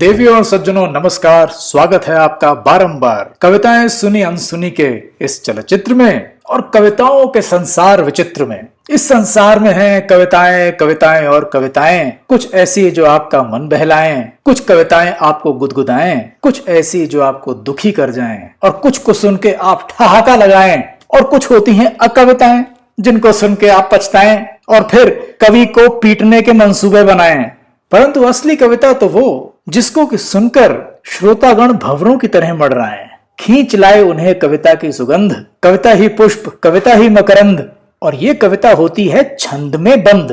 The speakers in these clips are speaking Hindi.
देवियों और सज्जनों नमस्कार। स्वागत है आपका बारंबार कविताएं सुनी अनसुनी के इस चलचित्र में और कविताओं के संसार विचित्र में। इस संसार में हैं कविताएं कविताएं और कविताएं, कुछ ऐसी जो आपका मन बहलाएं, कुछ कविताएं आपको गुदगुदाएं, कुछ ऐसी जो आपको दुखी कर जाएं और कुछ को सुन के आप ठहाका लगाएं, और कुछ होती हैं अकविताएं जिनको सुन के आप पछताएं और फिर कवि को पीटने के मंसूबे बनाएं। परंतु असली कविता तो वो जिसको कि सुनकर श्रोतागण भंवरों की तरह मर रहे हैं। खींच लाए उन्हें कविता की सुगंध, कविता ही पुष्प, कविता ही मकरंद। और ये कविता होती है छंद में बंद।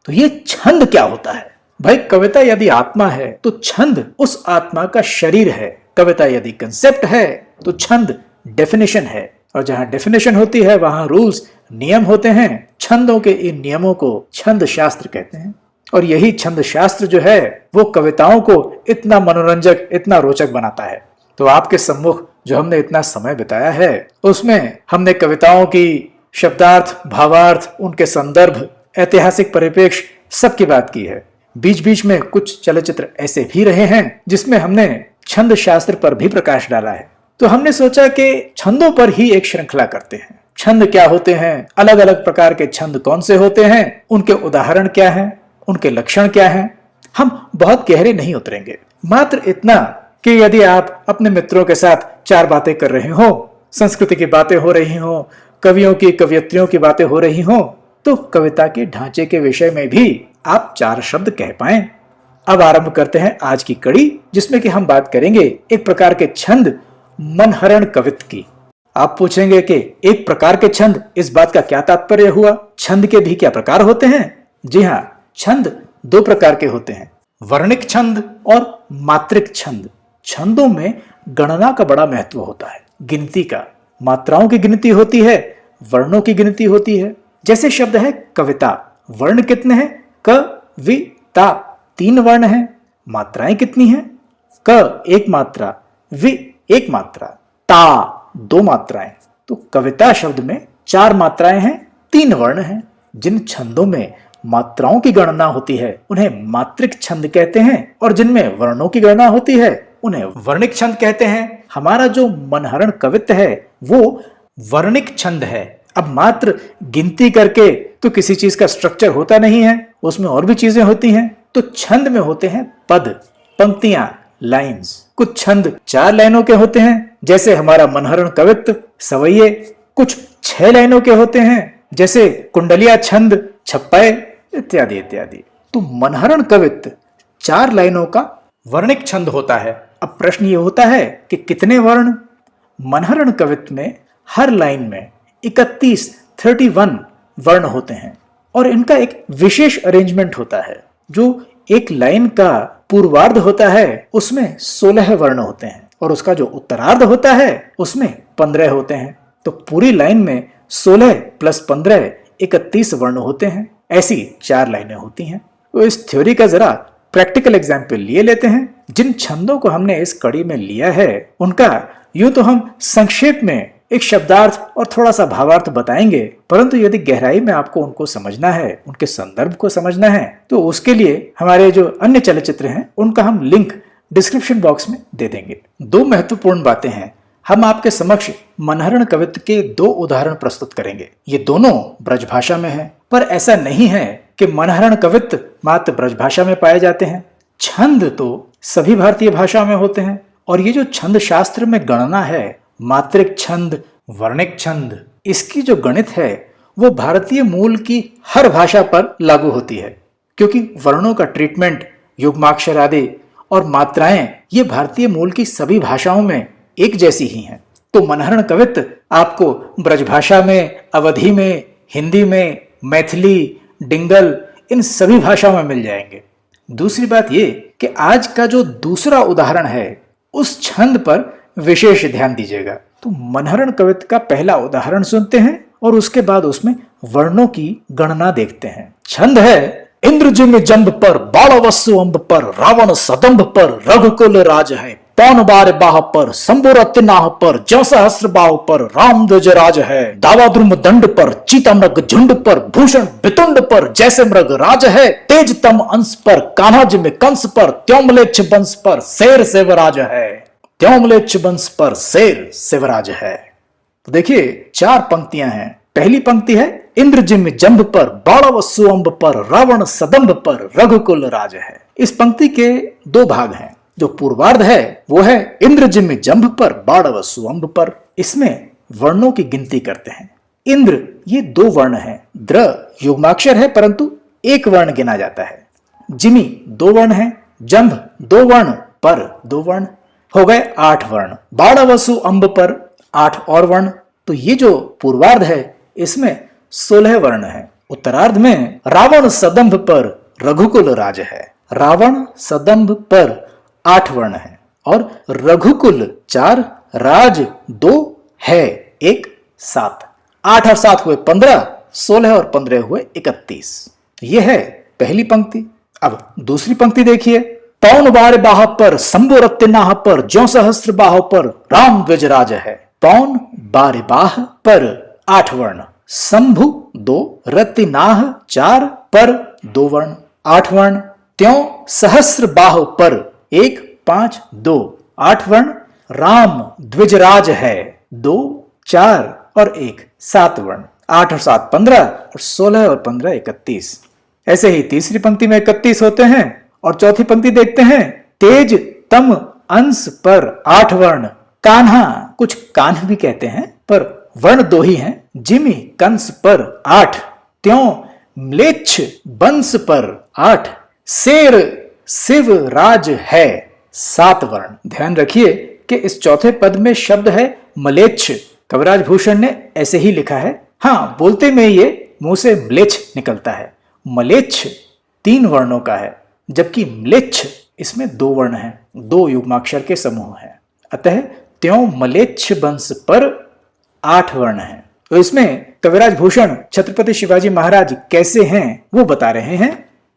तो ये छंद क्या होता है भाई? कविता यदि आत्मा है तो छंद उस आत्मा का शरीर है। कविता यदि कंसेप्ट है तो छंद डेफिनेशन है, और जहां डेफिनेशन होती है वहां रूल्स नियम होते हैं। छंदों के इन नियमों को छंद शास्त्र कहते हैं, और यही छंद शास्त्र जो है वो कविताओं को इतना मनोरंजक, इतना रोचक बनाता है। तो आपके सम्मुख जो हमने इतना समय बिताया है उसमें हमने कविताओं की शब्दार्थ, भावार्थ, उनके संदर्भ, ऐतिहासिक परिप्रेक्ष्य सबकी बात की है। बीच बीच में कुछ चलचित्र ऐसे भी रहे हैं जिसमें हमने छंद शास्त्र पर भी प्रकाश डाला है। तो हमने सोचा कि छंदों पर ही एक श्रृंखला करते हैं। छंद क्या होते हैं, अलग अलग प्रकार के छंद कौन से होते हैं, उनके उदाहरण क्या हैं, उनके लक्षण क्या हैं। हम बहुत गहरे नहीं उतरेंगे, मात्र इतना कि यदि आप अपने मित्रों के साथ चार बातें कर रहे हो, संस्कृति की बातें हो रही हो, कवियों की कवियत्रियों की बातें हो रही हो, तो कविता के ढांचे के विषय में भी आप चार शब्द कह पाएं। अब आरंभ करते हैं आज की कड़ी, जिसमें कि हम बात करेंगे एक प्रकार के छंद मनहरण कवित्व की। आप पूछेंगे कि एक प्रकार के छंद, इस बात का क्या तात्पर्य हुआ? छंद के भी क्या प्रकार होते हैं? जी हाँ, छंद दो प्रकार के होते हैं, वर्णिक छंद और मात्रिक छंद। छंदों में गणना का बड़ा महत्व होता है, गिनती का। मात्राओं की गिनती होती है, वर्णों की गिनती होती है। जैसे शब्द है कविता, वर्ण कितने हैं? क वि ता, 3 वर्ण हैं। मात्राएं कितनी हैं? क 1 मात्रा, वि 1 मात्रा, ता 2 मात्राएं। तो कविता शब्द में 4 मात्राएं हैं, 3 वर्ण हैं। जिन छंदों में मात्राओं की गणना होती है उन्हें मात्रिक छंद कहते हैं, और जिनमें वर्णों की गणना होती है उन्हें वर्णिक छंद कहते हैं। हमारा जो मनहरण कवित्व है वो वर्णिक छंद है। अब मात्र गिनती करके तो किसी चीज का स्ट्रक्चर होता नहीं है, उसमें और भी चीजें होती हैं। तो छंद में होते हैं पद, पंक्तियां, लाइन्स। कुछ छंद 4 लाइनों के होते हैं, जैसे हमारा मनहरण कवित्व सवैये। कुछ 6 लाइनों के होते हैं, जैसे कुंडलिया छंद, छप्पय इत्यादि इत्यादि। तो मनहरण कवित्व 4 लाइनों का वर्णिक छंद होता है। अब प्रश्न ये होता है कि कितने वर्ण? मनहरण कवित्व में हर लाइन में 31 वर्ण होते हैं, और इनका एक विशेष अरेंजमेंट होता है। जो एक लाइन का पूर्वार्ध होता है उसमें 16 वर्ण होते हैं, और उसका जो उत्तरार्ध होता है उसमें 15 होते हैं। तो पूरी लाइन में 16 + 15 31 वर्ण होते हैं। ऐसी 4 लाइनें होती हैं। तो इस थ्योरी का जरा प्रैक्टिकल एग्जाम्पल लिए लेते हैं। जिन छंदों को हमने इस कड़ी में लिया है उनका यूं तो हम संक्षेप में एक शब्दार्थ और थोड़ा सा भावार्थ बताएंगे, परंतु यदि गहराई में आपको उनको समझना है, उनके संदर्भ को समझना है, तो उसके लिए हमारे जो अन्य चलचित्र हैं उनका हम लिंक डिस्क्रिप्शन बॉक्स में दे देंगे। 2 महत्वपूर्ण बातें हैं। हम आपके समक्ष मनहरण कवित्व के 2 उदाहरण प्रस्तुत करेंगे। ये दोनों ब्रजभाषा में हैं, पर ऐसा नहीं है कि मनहरण कवित्व मात्र ब्रजभाषा में पाए जाते हैं। छंद तो सभी भारतीय भाषा में होते हैं, और ये जो छंद शास्त्र में गणना है, मात्रिक छंद, वर्णिक छंद, इसकी जो गणित है वो भारतीय मूल की हर भाषा पर लागू होती है, क्योंकि वर्णों का ट्रीटमेंट, युग्माक्षर आदि और मात्राएं ये भारतीय मूल की सभी भाषाओं में एक जैसी ही हैं। तो मनहरण कवित्व आपको ब्रजभाषा में, अवधी में, हिंदी में, मैथिली, डिंगल, इन सभी भाषाओं में मिल जाएंगे। दूसरी बात ये कि आज का जो दूसरा उदाहरण है उस छंद पर विशेष ध्यान दीजिएगा। तो मनहरण कवित्व का पहला उदाहरण सुनते हैं और उसके बाद उसमें वर्णों की गणना देखते हैं। छंद है, इंद्र जिम जंब पर, बालावस्सु अंब पर, रावण सदंब पर, रघुकुल राज है पौन बार बाह पर शंभु रत्न नाह पर ज्यों सहस्त्र बाहु पर राम ध्वज राज है। दावाद्रुम दंड पर चीता मृग झुंड पर भूषण भितुंड पर जैसे मृग राज है। तेज तम अंश पर कान्हा जिम कंस पर त्यों म्लेच्छ वंश पर शेर सेवराज है। त्यों म्लेच्छ वंश पर शेर सेवराज है। तो देखिए 4 पंक्तियां हैं। पहली पंक्ति है इंद्र जिम जंभ पर बाणव सुअंब पर रावण सदंभ पर रघुकुल राज है। इस पंक्ति के 2 भाग हैं। जो पूर्वार्ध है वो है इंद्र जिम जंभ पर बाणव सुअंब पर। इसमें वर्णों की गिनती करते हैं। इंद्र ये 2 वर्ण हैं। द्र युग्माक्षर है परंतु 1 वर्ण गिना जाता है। जिमी 2 वर्ण है, जंभ 2 वर्ण, पर 2 वर्ण, हो गए 8 वर्ण। बाणवसु अंब पर 8 और वर्ण। तो ये जो पूर्वार्ध है इसमें 16 वर्ण है। उत्तरार्ध में रावण सदंभ पर रघुकुल राज है। रावण सदंभ पर 8 वर्ण है और रघुकुल 4, राज 2 है 1 7। 8 और 7 हुए 15, 16 और 15 हुए 31। यह है पहली पंक्ति। अब दूसरी पंक्ति देखिए। पौन बार बाह पर शंभु रत्न नाह पर ज्यों सहस्त्र बाहु पर राम ध्वज राज है। पौन बार बाह पर 8 वर्ण, शंभु 2, रत्नाह 4, पर 2 वर्ण, 8 वर्ण। त्यों सहस्त्र बाहु पर 1 5 2 8 वर्ण। राम द्विजराज है 2 4 और 1 7 वर्ण। 8 और 7 15 और 16 और 15 31। ऐसे ही तीसरी पंक्ति में 31 होते हैं। और चौथी पंक्ति देखते हैं। तेज तम अंश पर 8 वर्ण। कान्हा, कुछ कान्ह भी कहते हैं पर वर्ण 2 ही हैं। जिमी कंस पर 8, त्यों म्लेच्छ वंश पर 8, शेर शिव राज है 7 वर्ण। ध्यान रखिए कि इस चौथे पद में शब्द है मलेच्छ। कविराज भूषण ने ऐसे ही लिखा है। हाँ, बोलते में ये मुंह से म्लेच्छ निकलता है। मलेच्छ 3 वर्णों का है जबकि म्लेच्छ इसमें 2 वर्ण हैं, 2 युग्माक्षर के समूह हैं। अतः त्यों मलेच्छ वंश पर 8 वर्ण हैं। तो इसमें कविराज भूषण छत्रपति शिवाजी महाराज कैसे हैं वो बता रहे हैं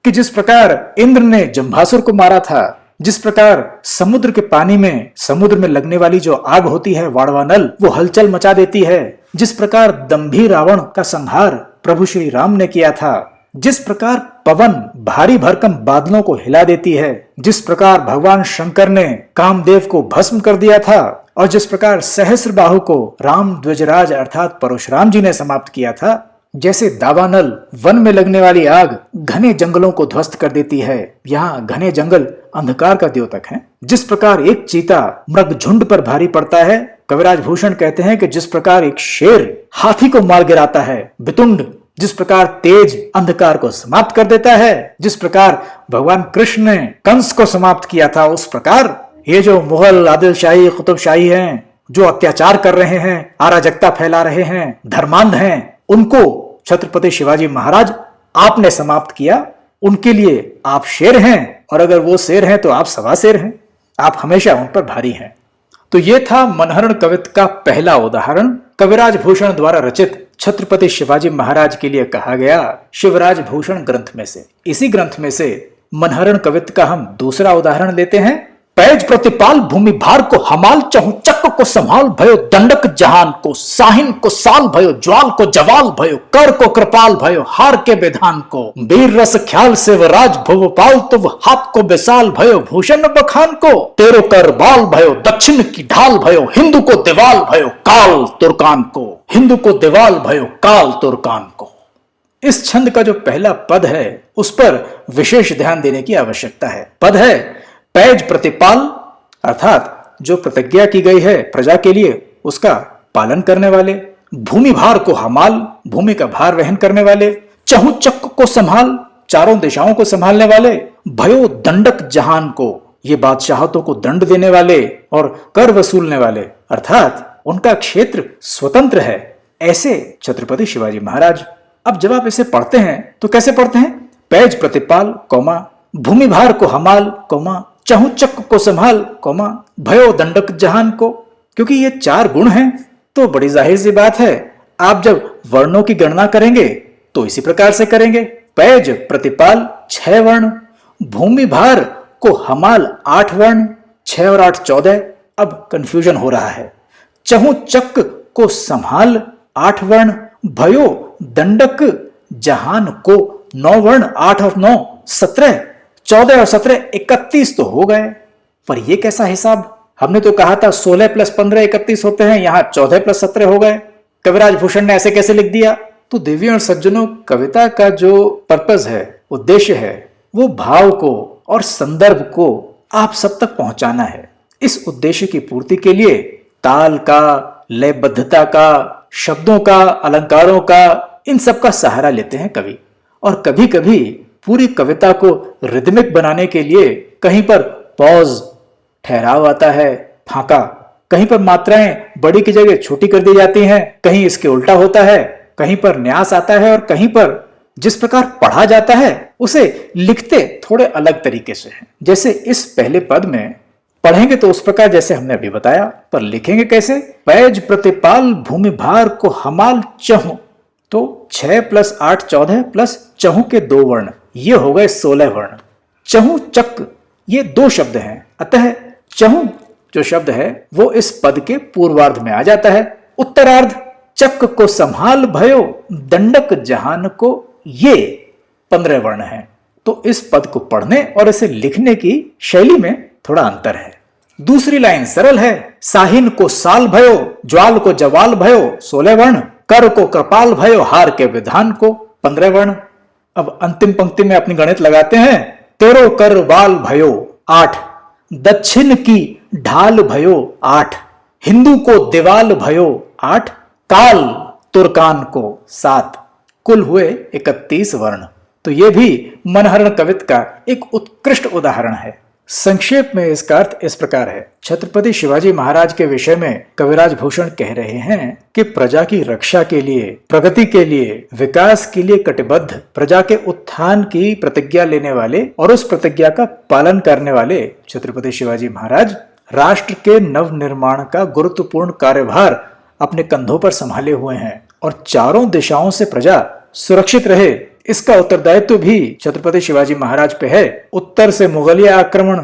कि जिस प्रकार इंद्र ने जंभासुर को मारा था, जिस प्रकार समुद्र के पानी में, समुद्र में लगने वाली जो आग होती है वाड़वानल, वो हलचल मचा देती है, जिस प्रकार दंभी रावण का संहार प्रभु श्री राम ने किया था, जिस प्रकार पवन भारी भरकम बादलों को हिला देती है, जिस प्रकार भगवान शंकर ने कामदेव को भस्म कर दिया था और जिस प्रकार सहस्त्रबाहु को राम ध्वजराज अर्थात परशुराम जी ने समाप्त किया था, जैसे दावानल वन में लगने वाली आग घने जंगलों को ध्वस्त कर देती है, यहाँ घने जंगल अंधकार का द्योतक है। जिस प्रकार एक चीता मृग झुंड पर भारी पड़ता है, कविराज भूषण कहते हैं कि जिस प्रकार एक शेर हाथी को मार गिराता है, बितुंड जिस प्रकार तेज अंधकार को समाप्त कर देता है, जिस प्रकार भगवान कृष्ण ने कंस को समाप्त किया था, उस प्रकार ये जो मुगल आदिलशाही कुतुबशाही हैं, जो अत्याचार कर रहे हैं, अराजकता फैला रहे हैं, धर्मांध हैं, उनको छत्रपति शिवाजी महाराज आपने समाप्त किया। उनके लिए आप शेर हैं और अगर वो शेर हैं तो आप सवा शेर हैं, आप हमेशा उन पर भारी हैं। तो ये था मनहरण कवित्व का पहला उदाहरण, कविराज भूषण द्वारा रचित छत्रपति शिवाजी महाराज के लिए कहा गया शिवराज भूषण ग्रंथ में से। इसी ग्रंथ में से मनहरण कवित्व का हम दूसरा उदाहरण लेते हैं। पैज प्रतिपाल भूमि भार को हमाल चहु चक्र को संभाल भयो दंडक जहान को साहिन को साल भयो ज्वाल को जवाल भयो कर को कृपाल भयो हार के विधान को वीर रस ख्याल शिवराज भुवपाल तुव हाथ को विशाल भयो भूषण बखान को तेरो कर बाल भयो दक्षिण की ढाल भयो हिंदू को दीवाल भयो काल तुर्कान को हिंदू को दीवाल भयो काल तुर्कान को। इस छंद का जो पहला पद है उस पर विशेष ध्यान देने की आवश्यकता है। पद है पैज प्रतिपाल अर्थात जो प्रतिज्ञा की गई है प्रजा के लिए उसका पालन करने वाले, भूमि भार को हमाल भूमि का भार वहन करने वाले, चहु चक्र को संभाल चारों दिशाओं को संभालने वाले, भयो दंडक जहान को ये बादशाहतों को दंड देने वाले और कर वसूलने वाले अर्थात उनका क्षेत्र स्वतंत्र है, ऐसे छत्रपति शिवाजी महाराज। अब जब आप इसे पढ़ते हैं तो कैसे पढ़ते हैं? पैज प्रतिपाल कौमा भूमि भार को हमाल कौमा चहु चक्र को संभाल कौमा भयो दंडक जहान को। क्योंकि ये 4 गुण हैं तो बड़ी जाहिर सी बात है आप जब वर्णों की गणना करेंगे तो इसी प्रकार से करेंगे। पैज प्रतिपाल 6 वर्ण, भूमि भार को हमाल 8 वर्ण, 6 और 8 14, अब कंफ्यूजन हो रहा है। चहु चक को संभाल 8 वर्ण, भयो दंडक जहान को 9 वर्ण, 8 और 9 17, 14 और 17 31 तो हो गए। पर यह कैसा हिसाब? हमने तो कहा था 16 + 15 31 होते हैं, यहां 14 + 17 हो गए। कविराज भूषण ने ऐसे कैसे लिख दिया? तो देवियों और सज्जनों, कविता का जो पर्पस है, उद्देश्य है, वो भाव को और संदर्भ को आप सब तक पहुंचाना है। इस उद्देश्य की पूर्ति के लिए ताल का, लयबद्धता का, शब्दों का, अलंकारों का, इन सब का सहारा लेते हैं कवि। और कभी कभी पूरी कविता को रिदमिक बनाने के लिए कहीं पर पॉज, ठहराव आता है, फांका, कहीं पर मात्राएं बड़ी की जगह छोटी कर दी जाती हैं, कहीं इसके उल्टा होता है, कहीं पर न्यास आता है और कहीं पर जिस प्रकार पढ़ा जाता है उसे लिखते थोड़े अलग तरीके से हैं। जैसे इस पहले पद में पढ़ेंगे तो उस प्रकार जैसे हमने अभी बताया, पर लिखेंगे कैसे? पैज प्रतिपाल भूमि भार को हमाल चहु, तो 6 + 8 14 प्लस चहु के 2 वर्ण, ये हो गए 16 वर्ण। चहु चक ये 2 शब्द हैं, अतः चहु जो शब्द है वो इस पद के पूर्वार्ध में आ जाता है। उत्तरार्ध चक को संभाल भयो दंडक जहान को, ये 15 वर्ण है। तो इस पद को पढ़ने और इसे लिखने की शैली में थोड़ा अंतर है। दूसरी लाइन सरल है। साहिन को साल भयो, ज्वाल को जवाल भयो 16 वर्ण, कर को कृपाल भयो, हार के विधान को 15 वर्ण। अब अंतिम पंक्ति में अपनी गणित लगाते हैं। तेरो कर वाल भयो 8, दक्षिण की ढाल भयो 8, हिंदू को दीवाल भयो 8, काल तुर्कान को 7, कुल हुए 31 वर्ण। तो यह भी मनहरण कवित का एक उत्कृष्ट उदाहरण है। संक्षेप में इसका अर्थ इस प्रकार है। छत्रपति शिवाजी महाराज के विषय में कविराज भूषण कह रहे हैं कि प्रजा की रक्षा के लिए, प्रगति के लिए, विकास के लिए कटिबद्ध, प्रजा के उत्थान की प्रतिज्ञा लेने वाले और उस प्रतिज्ञा का पालन करने वाले छत्रपति शिवाजी महाराज राष्ट्र के नव निर्माण का गुरुत्वपूर्ण कार्यभार अपने कंधों पर संभाले हुए हैं और चारों दिशाओं से प्रजा सुरक्षित रहे, इसका उत्तरदायित्व भी छत्रपति शिवाजी महाराज पे है। उत्तर से मुगलिया आक्रमण,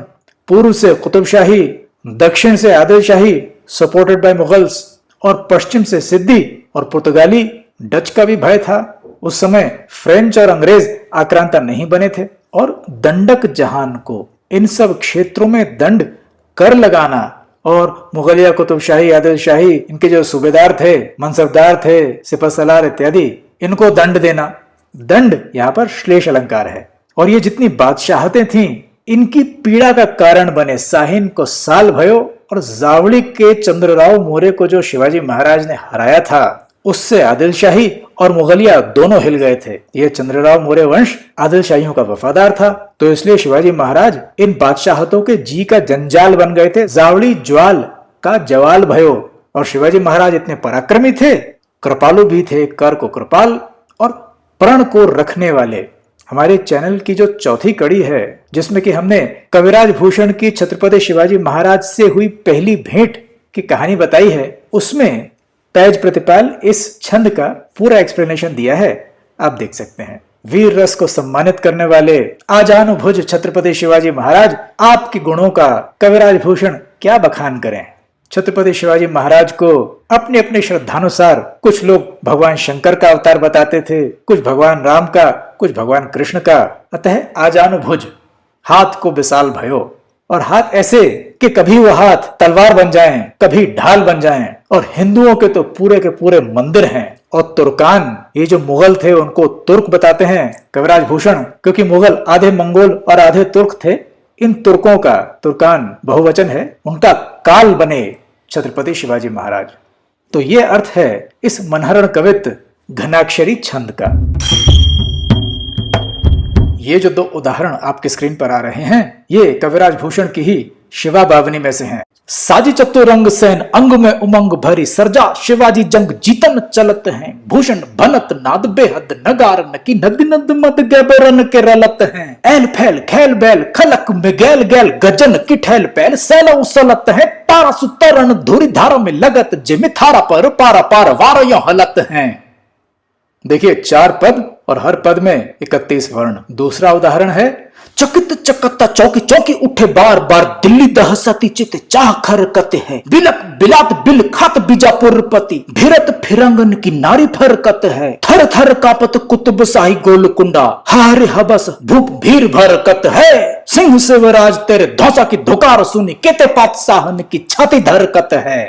पूर्व से कुतुबशाही, दक्षिण से आदिलशाही सपोर्टेड बाय मुगल्स और पश्चिम से सिद्दी और पुर्तगाली डच का भी भय था। उस समय फ्रेंच और अंग्रेज आक्रांता नहीं बने थे। और दंडक जहान को, इन सब क्षेत्रों में दंड, कर लगाना और मुगलिया, कुतुबशाही, आदिलशाही, इनके जो सूबेदार थे, मनसबदार थे, सिपहसालार इत्यादि, इनको दंड देना। दंड यहां पर श्लेष अलंकार है। और ये जितनी बादशाहतें थीं, इनकी पीड़ा का कारण बने। साहिन को साल भयो और जावड़ी के चंद्रराव मौर्य को जो शिवाजी महाराज ने हराया था, उससे आदिलशाही और मुगलिया दोनों हिल गए थे। यह चंद्रराव मौर्य वंश आदिलशाहियों का वफादार था, तो इसलिए शिवाजी महाराज इन बादशाहतों के जी का जंजाल बन गए थे। जावड़ी ज्वाल का जवाल भयो। और शिवाजी महाराज इतने पराक्रमी थे, कृपालु भी थे, कर को कृपाल और प्रण को रखने वाले। हमारे चैनल की जो चौथी कड़ी है, जिसमें कि हमने कविराज भूषण की छत्रपति शिवाजी महाराज से हुई पहली भेंट की कहानी बताई है, उसमें पैज प्रतिपाल इस छंद का पूरा एक्सप्लेनेशन दिया है, आप देख सकते हैं। वीर रस को सम्मानित करने वाले आजानुभुज छत्रपति शिवाजी महाराज, आपके गुणों का कविराज भूषण क्या बखान करें। छत्रपति शिवाजी महाराज को अपने अपने श्रद्धानुसार कुछ लोग भगवान शंकर का अवतार बताते थे, कुछ भगवान राम का, कुछ भगवान कृष्ण का। अतः आजानुभुज, हाथ को विशाल भयो, और हाथ ऐसे कि कभी वो हाथ तलवार बन जाएं, कभी ढाल बन जाएं। और हिंदुओं के तो पूरे के पूरे मंदिर हैं। और तुर्कान, ये जो मुगल थे उनको तुर्क बताते हैं कविराज भूषण, क्योंकि मुगल आधे मंगोल और आधे तुर्क थे। इन तुर्कों का, तुर्कान बहुवचन है, उनका काल बने छत्रपति शिवाजी महाराज। तो ये अर्थ है इस मनहरण कवित घनाक्षरी छंद का। ये जो 2 उदाहरण आपके स्क्रीन पर आ रहे हैं, ये कविराज भूषण की ही शिवा बावनी में से हैं। साजी चतुरंग सेन अंग में उमंग भरी, सर्जा शिवाजी जंग जीतन चलत हैं, भूषण भनत नाद बेहद नगार की नद नद मद गैबरन के रलत हैं, एल फैल खैल बैल खलक में गैल गैल गजन की ठैल पैल सैल उसलत है, तारा सुतरण धुरी धारा में लगत जिमि थारा पर पारा पार वार यो हलत हैं। देखिए 4 पद और हर पद में 31 वर्ण। दूसरा उदाहरण है, चकित चकत्ता चौकी चौकी उठे बार बार, दिल्ली दहसती चित चाह खरकत है, बिलक बिलात बिल खात बीजापुर पति, भिरत फिरंगन की नारी फरकत है, थर थर कापत कुतुब शाही गोलकुंडा, हारे हबस भूप भीर भरकत है, सिंह शिवराज तेरे धौसा की धुकार सुनी, केते पातशाहन की छाती धरकत है।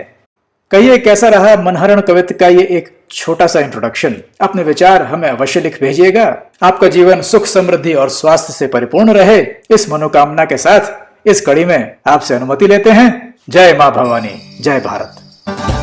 कहिए कैसा रहा मनहरण कविता का ये एक छोटा सा इंट्रोडक्शन। अपने विचार हमें अवश्य लिख भेजिएगा। आपका जीवन सुख समृद्धि और स्वास्थ्य से परिपूर्ण रहे, इस मनोकामना के साथ इस कड़ी में आपसे अनुमति लेते हैं। जय मां भवानी, जय भारत।